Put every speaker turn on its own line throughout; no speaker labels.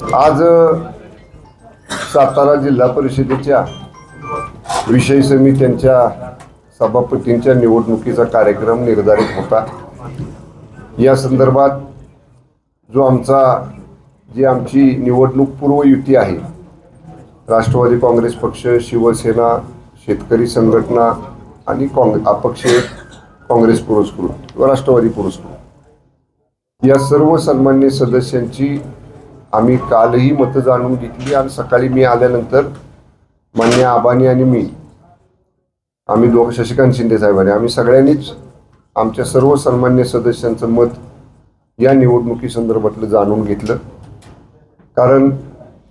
आज सातारा जिल्हा परिषदेच्या विषय समित्यांच्या सभापतींच्या निवडणुकीचा कार्यक्रम निर्धारित होता। या संदर्भात जी आमची निवडणूक पूर्व युती आहे, राष्ट्रवादी काँग्रेस पक्ष, शिवसेना, शेतकरी संघटना आणि अपक्ष काँग्रेस पुरस्कृत व राष्ट्रवादी पुरस्कृत, या सर्व सन्मान्य सदस्यांची आम्ही कालही मतं जाणून घेतली आणि सकाळी मी आल्यानंतर मान्य आबानी आणि मी, आम्ही दोघं, शशिकांत शिंदे साहेबांनी, आम्ही सगळ्यांनीच आमच्या सर्व सन्मान्य सदस्यांचं मत या निवडणुकी संदर्भातलं जाणून घेतलं। कारण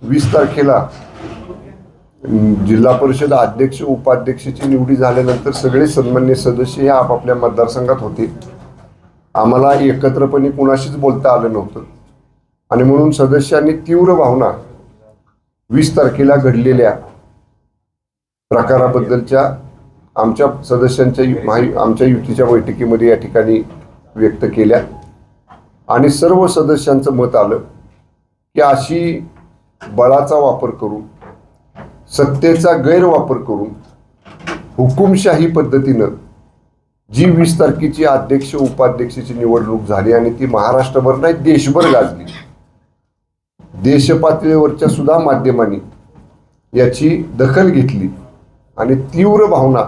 20 तारखेला जिल्हा परिषद अध्यक्ष उपाध्यक्षाची निवडी झाल्यानंतर सगळे सन्मान्य सदस्य हे आपापल्या मतदारसंघात होते। आम्हाला एकत्रपणे कुणाशीच बोलता आलं नव्हतं आणि म्हणून सदस्यांनी तीव्र भावना 20 तारखेला घडलेल्या प्रकाराबद्दलच्या आमच्या सदस्यांच्या आमच्या युतीच्या बैठकीमध्ये या ठिकाणी व्यक्त केल्या आणि सर्व सदस्यांचं मत आलं की अशी बळाचा वापर करून, सत्तेचा गैरवापर करून, हुकुमशाही पद्धतीनं जी 20 तारखेची अध्यक्ष उपाध्यक्षाची निवडणूक झाली आणि ती महाराष्ट्रभर नाही देशभर गाजली, देशपातळीवरच्या सुद्धा माध्यमांनी याची दखल घेतली आणि तीव्र भावना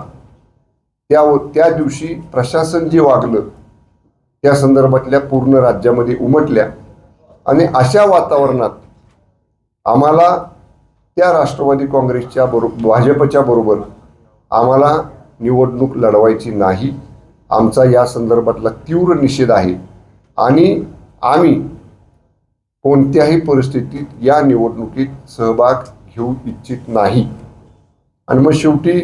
त्या दिवशी प्रशासन जे वागलं त्या संदर्भातल्या पूर्ण राज्यामध्ये उमटल्या आणि अशा वातावरणात आम्हाला त्या राष्ट्रवादी काँग्रेसच्या भाजपच्या बरोबर आम्हाला निवडणूक लढवायची नाही। आमचा या संदर्भातला तीव्र निषेध आहे आणि आम्ही कोणत्याही परिस्थितीत या निवडणुकीत सहभाग घेऊ इच्छित नाही। आणि मग शेवटी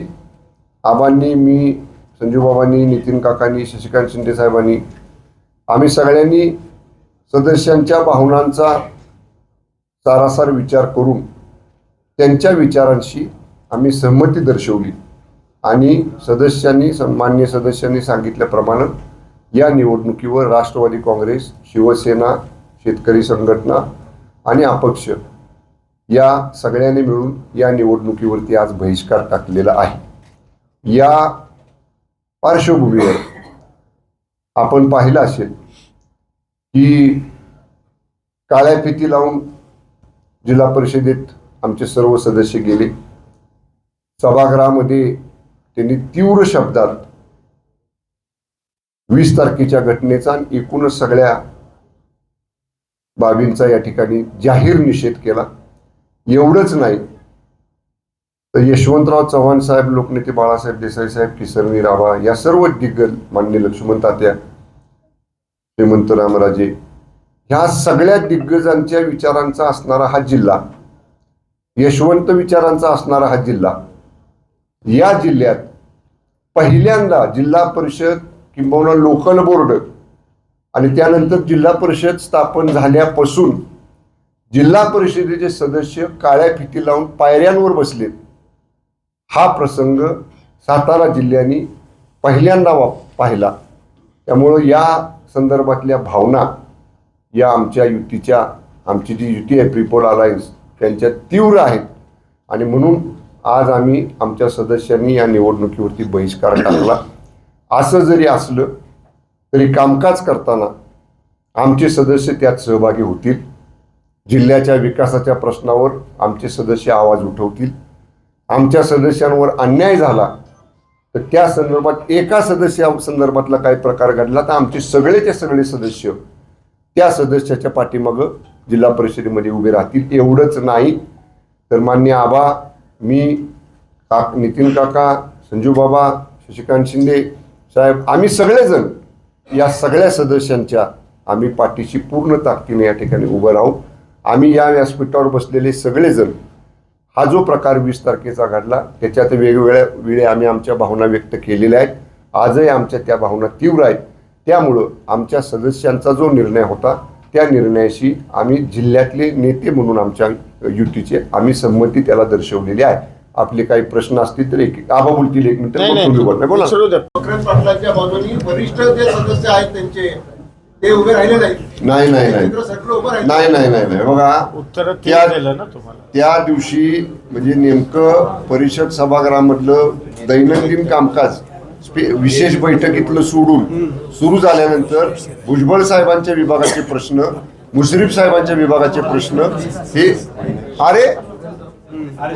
आबांनी, मी, संजूबाबांनी, नितीन काकांनी, शशिकांत शिंदे साहेबांनी, आम्ही सगळ्यांनी सदस्यांच्या भावनांचा सारासार विचार करून त्यांच्या विचारांशी आम्ही सहमती दर्शवली आणि सन्मान्य सदस्यांनी सांगितल्याप्रमाणे या निवडणुकीवर राष्ट्रवादी काँग्रेस, शिवसेना, शेतकरी संघटना आणि अपक्ष या सगळ्यांनी मिळून या निवडणुकीवरती आज बहिष्कार टाकलेला आहे। या पार्श्वभूमीवर आपण पाहिलं असेल की काळ्या फिती लावून जिल्हा परिषदेत आमचे सर्व सदस्य गेले। सभागृहामध्ये त्यांनी तीव्र शब्दात 20 तारखेच्या घटनेचा आणि एकूणच सगळ्या बाबींचा या ठिकाणी जाहीर निषेध केला। एवढंच नाही तर यशवंतराव चव्हाण साहेब, लोकनेते बाळासाहेब देसाई साहेब, किसरनी राभा, या सर्व दिग्गज, मान्य लक्ष्मण तात्या, श्रीमंत रामराजे, ह्या सगळ्या दिग्गजांच्या विचारांचा असणारा हा जिल्हा, यशवंत विचारांचा असणारा हा जिल्हा, या जिल्ह्यात पहिल्यांदा जिल्हा परिषद किंबहुना लोकल बोर्ड आणि त्यानंतर जिल्हा परिषद स्थापन झाल्यापासून जिल्हा परिषदेचे सदस्य काळ्या फिती लावून पायऱ्यांवर बसलेत, हा प्रसंग सातारा जिल्ह्याने पहिल्यांदा पाहिला। त्यामुळं या संदर्भातल्या भावना या आमच्या युतीच्या, आमची जी युती आहे पीपल अलायन्स, त्यांच्या तीव्र आहेत आणि म्हणून आज आम्ही आमच्या सदस्यांनी या निवडणुकीवरती बहिष्कार टाकला। असं जरी असलं तरी कामकाज करताना आमचे सदस्य त्यात सहभागी होतील, जिल्ह्याच्या विकासाच्या प्रश्नावर आमचे सदस्य आवाज उठवतील, आमच्या सदस्यांवर अन्याय झाला तर त्या संदर्भात एका सदस्या संदर्भातला काही प्रकार घडला तर आमचे सगळेचे सगळे सदस्य त्या सदस्याच्या पाठीमागं जिल्हा परिषदेमध्ये उभे राहतील। एवढंच नाही तर मान्य आबा, मी, नितीन काका, संजूबाबा, शशिकांत शिंदे साहेब, आम्ही सगळेजण या सगळ्या सदस्यांच्या आम्ही पाठीशी पूर्ण ताकदीने या ठिकाणी उभं राहू। आम्ही या व्यासपीठावर बसलेले सगळेजण हा जो प्रकार 20 तारखेचा घडला त्याच्यात वेगवेगळ्या वेळी आम्ही आमच्या भावना व्यक्त केलेल्या आहेत। आजही आमच्या त्या भावना तीव्र आहेत। त्यामुळं आमच्या सदस्यांचा जो निर्णय होता त्या निर्णयाशी आम्ही जिल्ह्यातले नेते म्हणून आमच्या युतीचे आम्ही संमती त्याला दर्शवलेली आहे। आपले काही प्रश्न असतील तर आबा बोलतील, 1 मिनिट बोला।
पाटलांच्या बाजूनी वरिष्ठ जे सदस्य आहेत त्यांचे ते उभे राहिले नाही.
नाही नाही नाही
चित्र सरकलं उभं राहिलं.
नाही नाही नाही नाही बघा,
उत्तर
त्या-
दिलं ना तुम्हाला.
त्या दिवशी म्हणजे नेमकं परिषद सभागृहामधलं दैनंदिन कामकाज विशेष बैठकीतलं सोडून सुरू झाल्यानंतर भुजबळ साहेबांच्या विभागाचे प्रश्न, मुश्रीफ साहेबांच्या विभागाचे प्रश्न, हे अरे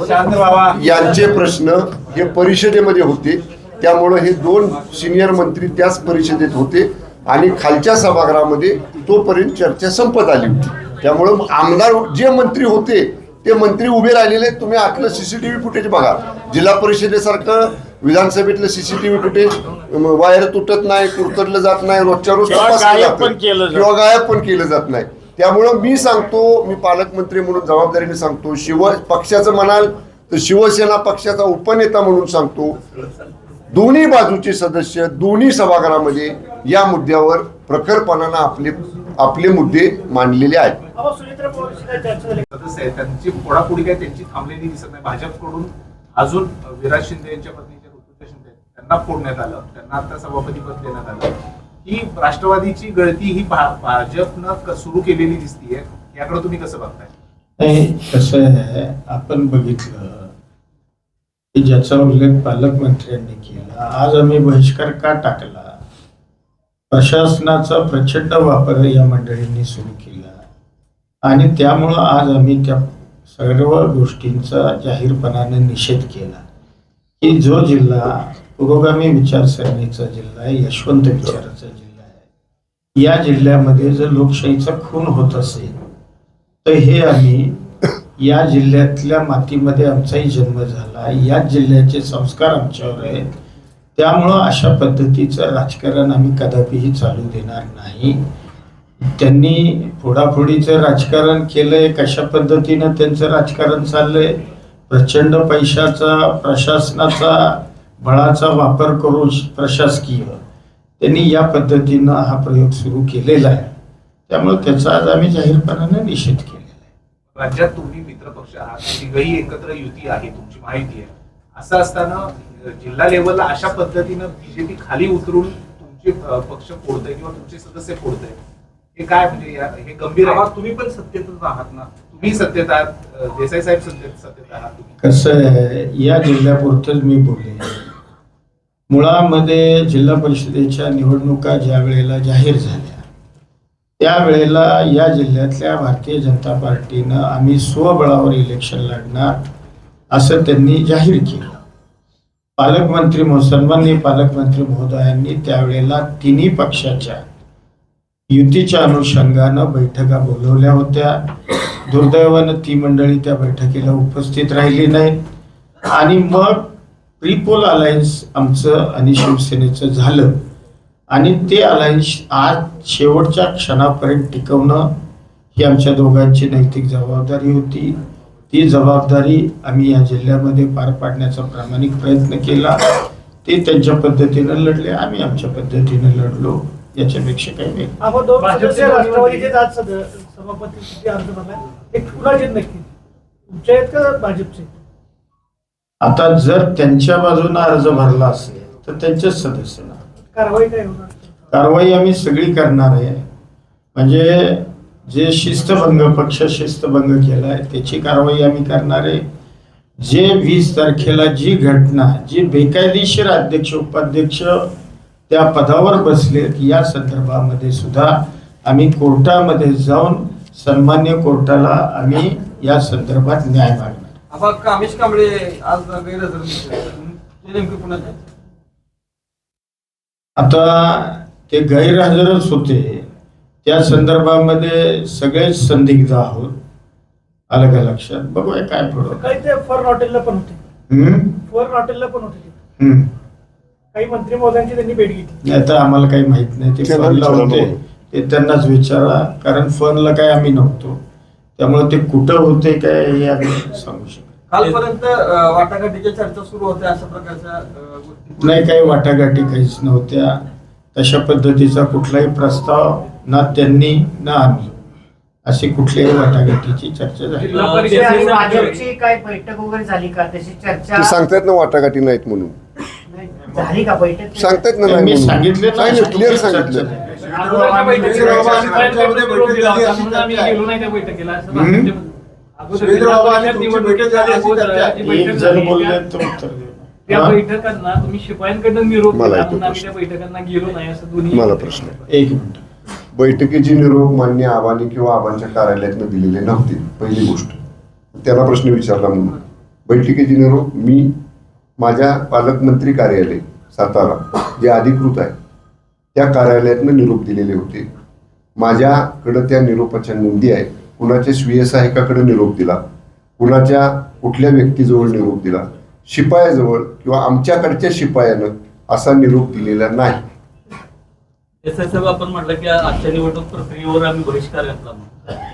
शांत बाबा.
यांचे प्रश्न हे परिषदेमध्ये होते. त्यामुळं हे दोन सिनियर मंत्री त्याच परिषदेत होते आणि खालच्या सभागृहामध्ये तोपर्यंत चर्चा संपत आली होती. त्यामुळं आमदार जे मंत्री होते ते मंत्री उभे राहिलेले. तुम्ही आतलं सीसीटीव्ही फुटेज बघा. जिल्हा परिषदेसारखं विधानसभेतलं सीसीटीव्ही फुटेज वायर तुटत नाही, कुरतडलं जात नाही, रोजच्या रोज
किंवा
तपासलं
गायब
जातं.
पण केलं जातं.
किंवा गायब पण केलं जात नाही. त्यामुळं मी सांगतो, मी पालकमंत्री म्हणून जबाबदारीने सांगतो, पक्षाचं म्हणाल तर शिवसेना पक्षाचा उपनेता म्हणून सांगतो, दोन्ही बाजूचे सदस्य दोन्ही सभागृहामध्ये या मुद्द्यावर प्रखरपणानं आपले मुद्दे मांडलेले आहेत.
सदस्य आहेत त्यांची फोडाफोडी काय त्यांची थांबलेली दिसत नाही. भाजपकडून अजून विराज शिंदे यांच्या पत्नीचे ऋतुजा शिंदे त्यांना फोडण्यात आलं, त्यांना आता सभापतीपद देण्यात आलं. ही राष्ट्रवादीची गळती ही भाजपनं सुरू केलेली दिसतीये. याकडे तुम्ही कसं बघताय?
नाही, कसं आहे, आपण बघितलं की ज्याचा उल्लेख पालकमंत्र्यांनी केला, आज आम्ही बहिष्कार का टाकला? प्रशासनाचा प्रचंड वापर या मंडळींनी सुरू केला आणि त्यामुळं आज आम्ही त्या सर्व गोष्टींचा जाहीरपणाने निषेध केला की जो जिल्हा पुरोगामी विचारसरणीचा जिल्हा आहे, यशवंत विचाराचा जिल्हा आहे, या जिल्ह्यामध्ये जर लोकशाहीचा खून होत असेल तर हे आम्ही या जिल्ह्यातल्या मातीमध्ये आमचाही जन्म झाला, याच जिल्ह्याचे संस्कार आमच्यावर आहेत. त्यामुळं अशा पद्धतीचं राजकारण आम्ही कदापिही चालू देणार नाही. त्यांनी फोडाफोडीचं राजकारण केलंय, कशा पद्धतीनं त्यांचं राजकारण चाललंय, प्रचंड पैशाचा, प्रशासनाचा, बळाचा वापर करून प्रशासकीय त्यांनी या पद्धतीनं हा प्रयोग सुरू केलेला आहे. त्यामुळे त्याचा आज आम्ही जाहीरपणाने निषेध केलेला आहे.
राज्यात तुम्ही मित्रपक्ष आहात, तिघही एकत्र युती आहे, तुमची माहिती आहे. असं असताना जिल्हा लेवलला अशा पद्धतीनं बीजेपी खाली उतरून तुमचे पक्ष फोडतंय किंवा तुमचे सदस्य फोडतंय, हे काय म्हणजे हे गंभीर आहे. तुम्ही पण सत्तेतच आहात ना, तुम्ही सत्तेत आहात, देसाई साहेब सत्तेत आहात.
कसं आहे, या जिल्ह्यापुरतंच मी बोलले. मुळामध्ये जिल्हा परिषदेच्या निवडणुका ज्या वेळेला जाहीर झाल्या त्यावेळेला या जिल्ह्यातल्या भारतीय जनता पार्टीनं आम्ही स्वबळावर इलेक्शन लढणार असं त्यांनी जाहीर केलं. पालकमंत्री सन्माननीय पालकमंत्री महोदयांनी त्यावेळेला तिन्ही पक्षाच्या युतीच्या अनुषंगानं बैठका बोलवल्या होत्या. दुर्दैवानं ती मंडळी त्या बैठकीला उपस्थित राहिली नाहीत आणि मग प्रीपोल अलायन्स आमचं आणि शिवसेनेचं झालं आणि ते अलायन्स आज शेवटच्या क्षणापर्यंत टिकवणं ही आमच्या दोघांची नैतिक जबाबदारी होती. ती जबाबदारी आम्ही या जिल्ह्यामध्ये पार पाडण्याचा प्रामाणिक प्रयत्न केला. ते त्यांच्या पद्धतीनं लढले, आम्ही आमच्या पद्धतीनं लढलो. याच्यापेक्षा काही नाही.
राष्ट्रवादीचे आज सभापती अर्ज भरलाय, ते कुणाचे नक्की तुमचे आहेत का भाजपचे?
आता जर त्यांच्या बाजूने अर्ज भरला असेल तर त्यांच्याच सदस्यांना
कारवाई काय होणार?
कारवाई आम्ही सगळी करणार आहे. म्हणजे जे शिस्तभंग, पक्ष शिस्तभंग केलाय त्याची कारवाई आम्ही करणार आहे. जे 20 तारखेला जी घटना, जी बेकायदेशीर अध्यक्ष उपाध्यक्ष त्या पदावर बसलेत, या संदर्भामध्ये सुद्धा आम्ही कोर्टामध्ये जाऊन सन्मान्य कोर्टाला आम्ही या संदर्भात न्याय मागणार.
कामेश कांबळे आज गैरहजर ते नेमके पुण्यात
आता ते गैरहजरच होते. त्या संदर्भामध्ये सगळेच संदिग्ध आहोत. आलं का लक्षात? बघूया काय पुढं.
काही ते फॉर हॉटेलला पण होते, फॉर हॉटेलला पण होते. काही मंत्री महोदयांची त्यांनी भेट घेतली.
आता आम्हाला काही माहित नाही. ते फोनला होते, ते त्यांनाच विचारा, कारण फोनला काय आम्ही नव्हतो. त्यामुळे ते कुठं होते काय हे आम्ही सांगू शकतो.
कालपर्यंत वाटाघाटीच्या चर्चा सुरू होत्या, अशा प्रकारच्या गोष्टी
नाही, काही वाटाघाटी काहीच नव्हत्या. तशा पद्धतीचा कुठलाही प्रस्ताव ना त्यांनी ना आम्ही अशी कुठल्याही वाटाघाटीची चर्चा झाली.
भाजपची काय बैठक वगैरे झाली का? त्याची चर्चा
ते सांगतायत ना वाटाघाटी नाहीत म्हणून,
झाली का बैठक?
सांगतायत ना
मी
नाही म्हणून.
सांगितले ना,
क्लिअर सांगितलं.
अगोदरच्या बैठकीला शिपायांकडनं निरोप दिला होता म्हणून आम्ही गेलो नाही त्या बैठकीला असं म्हणजे अगोदर जिल्हा परिषद निवडणुकीच्या अगोदर जी
एक
बैठक
जण
झाली,
बोलले
त्या-
तर उत्तर दे.
त्या
हा?
बैठकांना तुम्ही शिपायांकडनं निरोप
मला
दिला
येतो
म्हणून आम्ही
प्रश्न.
त्या बैठकांना गेलो नाही असं दोन्ही
मला प्रश्न आहे.
एक मिनिट.
बैठकीची निरोप मान्य आबांनी किंवा आबांच्या कार्यालयातनं दिलेले नव्हते. पहिली गोष्ट, त्याला प्रश्न विचारला म्हणून बैठकीची निरोप मी माझ्या पालकमंत्री कार्यालय सातारा जे अधिकृत आहे त्या कार्यालयातनं निरोप दिलेले होते. माझ्याकडं त्या निरोपाच्या नोंदी आहेत. कुणाच्या स्वीय सहायकाकडे निरोप दिला, कुणाच्या कुठल्या व्यक्तीजवळ निरोप दिला, शिपायाजवळ किंवा आमच्याकडच्या शिपायानं असा निरोप दिलेला नाही.
याचा साहेब आपण म्हटलं की आजच्या निवडणूक प्रक्रियेवर आम्ही बहिष्कार घातला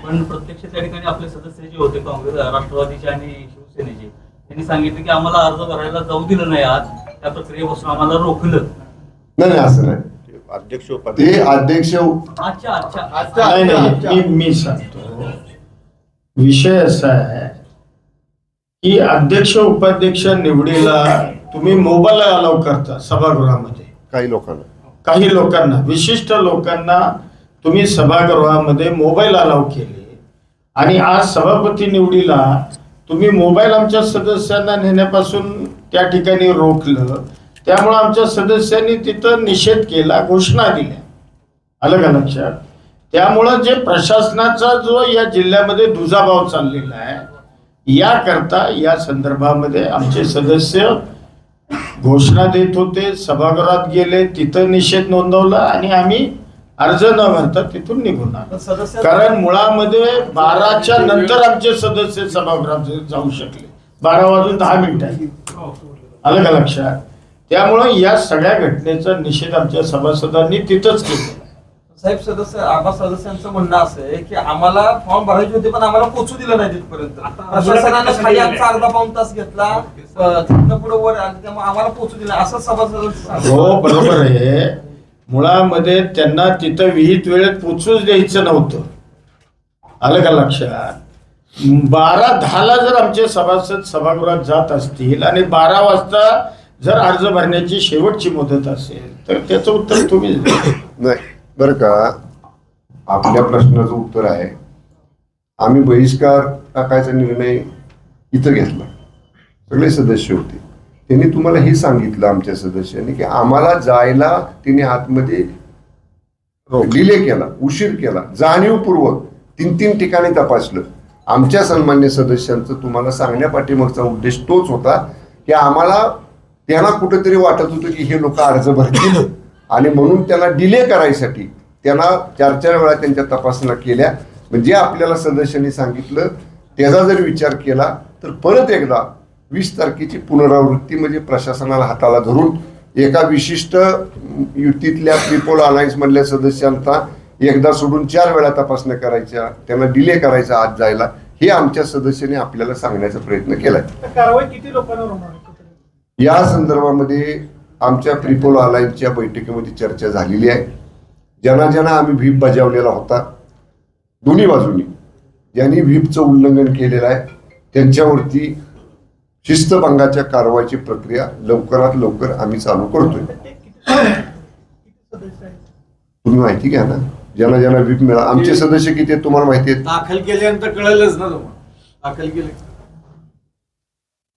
पण प्रत्यक्ष त्या ठिकाणी आपले सदस्य जे होते काँग्रेस राष्ट्रवादीचे आणि शिवसेनेचे त्यांनी सांगितलं की आम्हाला अर्ज भरायला जाऊ दिलं नाही. आज त्या प्रक्रियेपासून आम्हाला रोखलं.
नाही असं नाही. ते अध्यक्ष
आजच्या
नाही नाही मी सांगतो विषय असा आहे की अध्यक्ष उपाध्यक्ष निवडीला तुम्ही मोबाईल अलाव करता सभागृहामध्ये.
काही लोकांना
काही लोकांना विशिष्ट लोकांना तुम्ही सभागृहामध्ये मोबाईल अलाव केले आणि आज सभापती निवडीला तुम्ही मोबाईल आमच्या सदस्यांना नेण्यापासून त्या ठिकाणी रोखलं. त्यामुळे आमच्या सदस्यांनी तिथं निषेध केला, घोषणा दिल्या. आलं का लक्षात? त्यामुळं जे प्रशासनाचा जो या जिल्ह्यामध्ये दुजाभाव चाललेला आहे याकरता या संदर्भामध्ये आमचे सदस्य घोषणा देत होते, सभागृहात गेले, तिथं निषेध नोंदवला आणि आम्ही अर्ज न भरता तिथून निघून आलो.
सदस्य
कारण मुळामध्ये 12च्या नंतर आमचे सदस्य सभागृहात जाऊ शकले. 12:10 आलं का लक्षात? त्यामुळं या सगळ्या घटनेचा निषेध आमच्या सभासदांनी तिथंच केला.
साहेब आबा सदस्यांचं म्हणणं असं आहे की आम्हाला फॉर्म भरायचे होते पण आम्हाला पोचू दिलं नाही तिथपर्यंत. प्रशासनानं खाली आमचा अर्धा पाऊण तास घेतला, तिथनं पुढे वर आलं, त्यामुळे आम्हाला पोचू दिलं असं सभासदांचं
हो बरोबर आहे. मुळामध्ये त्यांना तिथं विहित वेळेत पोचूच द्यायचं नव्हतं. आलं का लक्षात? 12:10 जर आमचे सभासद सभागृहात जात असतील आणि 12 वाजता जर अर्ज भरण्याची शेवटची मुदत असेल तर त्याचं उत्तर तुम्ही द्या.
नाही बरं का. आपल्या प्रश्नाचं उत्तर आहे आम्ही बहिष्कार टाकायचा निर्णय इथं घेतला. सगळे सदस्य होते. त्यांनी तुम्हाला हे सांगितलं आमच्या सदस्यांनी की आम्हाला जायला तिने आतमध्ये डिले केला, उशीर केला, जाणीवपूर्वक 3 ठिकाणी तपासलं. आमच्या सन्मान्य सदस्यांचं तुम्हाला सांगण्यापाठीमागचा उद्देश तोच होता की आम्हाला त्यांना कुठेतरी वाटत होतं की हे लोक अर्ज भरतील आणि म्हणून त्यांना डिले करायसाठी त्यांना 4 वेळा त्यांच्या तपासण्या केल्या. म्हणजे आपल्याला सदस्यांनी सांगितलं त्याचा जर विचार केला तर परत एकदा 20 तारखेची पुनरावृत्ती म्हणजे प्रशासनाला हाताला धरून एका विशिष्ट युतीतल्या पीपल अलायन्स मधल्या सदस्यांचा एकदा सोडून 4 वेळा तपासण्या करायच्या, त्यांना डिले करायचा आत जायला, हे आमच्या सदस्यांनी आपल्याला सांगण्याचा प्रयत्न केलाय.
कारवाई किती लोकांवर होणार आहे?
या संदर्भामध्ये आमच्या पीपल अलायन्सच्या बैठकीमध्ये चर्चा झालेली आहे. ज्यांना आम्ही व्हीप बजावलेला होता दोन्ही बाजूनी, ज्यांनी व्हीपचं उल्लंघन केलेलं आहे त्यांच्यावरती शिस्तभंगाच्या कारवाईची प्रक्रिया लवकरात लवकर आम्ही चालू करतोय.
सदस्य आहेत?
तुम्ही माहिती घ्या ना, ज्यांना व्हीप मिळाला. आमचे सदस्य किती आहेत तुम्हाला माहिती आहेत?
दाखल केल्यानंतर कळेलच ना तुम्हाला. दाखल केले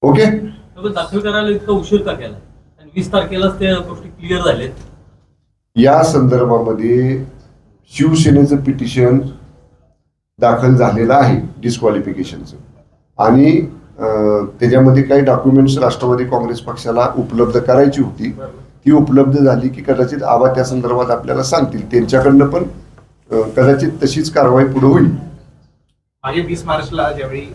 ओके.
दाखल करायला इतका उशीर का केला? आणि 20 तारखेलाच त्या गोष्टी क्लिअर झाल्यात.
या संदर्भामध्ये शिवसेनेचं पिटिशन दाखल झालेलं आहे डिस्क्वालिफिकेशनचं आणि त्याच्यामध्ये काही डॉक्युमेंट्स राष्ट्रवादी काँग्रेस पक्षाला उपलब्ध करायची होती. ती उपलब्ध झाली की कदाचित आबा त्या संदर्भात आपल्याला सांगतील. त्यांच्याकडनं पण कदाचित तशीच कारवाई पुढे होईल.
मागे 20 मार्चला ज्यावेळी